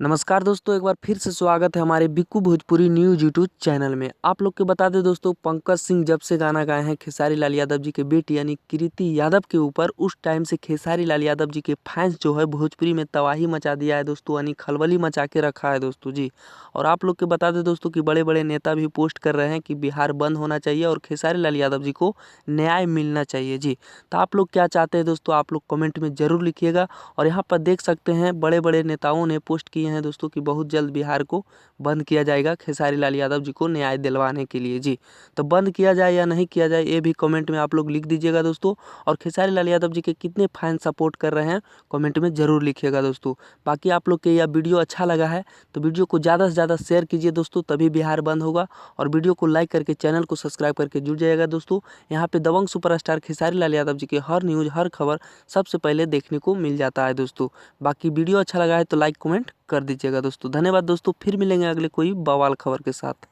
नमस्कार दोस्तों, एक बार फिर से स्वागत है हमारे Bikku Bhojpuri news YouTube channel में। आप लोग के बता दें दोस्तों, पंकज सिंह जब से गाना गाए हैं खेसारी लाल यादव जी के बेटी यानी कृति यादव के ऊपर, उस टाइम से खेसारी लाल यादव जी के फैंस जो है भोजपुरी में तबाही मचा दिया है दोस्तों, यानी खलबली मचा के रखा है दोस्तों जी। और आप लोग के बता दें दोस्तों कि बड़े बड़े नेता भी पोस्ट कर रहे हैं कि बिहार बंद होना चाहिए और खेसारी लाल यादव जी को न्याय मिलना चाहिए जी। तो आप लोग क्या चाहते हैं दोस्तों, आप लोग कमेंट में ज़रूर लिखिएगा। और यहाँ पर देख सकते हैं बड़े बड़े नेताओं ने पोस्ट किए हैं दोस्तों कि बहुत जल्द बिहार को बंद किया जाएगा खेसारी लाल यादव जी को न्याय दिलवाने के लिए जी। तो बंद किया जाए या नहीं किया जाए ये भी कमेंट में आप लोग लिख दीजिएगा दोस्तों। और खेसारी लाल यादव जी के कितने फैन सपोर्ट कर रहे हैं कमेंट में ज़रूर लिखिएगा दोस्तों। बाकी आप लोग के यह वीडियो अच्छा लगा है तो वीडियो को ज़्यादा से ज़्यादा शेयर कीजिए दोस्तों, तभी बिहार बंद होगा। और वीडियो को लाइक करके चैनल को सब्सक्राइब करके जुड़ जाइएगा दोस्तों। यहाँ पे दबंग सुपरस्टार खेसारी लाल यादव जी के हर न्यूज़ हर खबर सबसे पहले देखने को मिल जाता है दोस्तों। बाकी वीडियो अच्छा लगा है तो लाइक कमेंट कर दीजिएगा दोस्तों। धन्यवाद दोस्तों, फिर मिलेंगे अगले कोई बवाल खबर के साथ।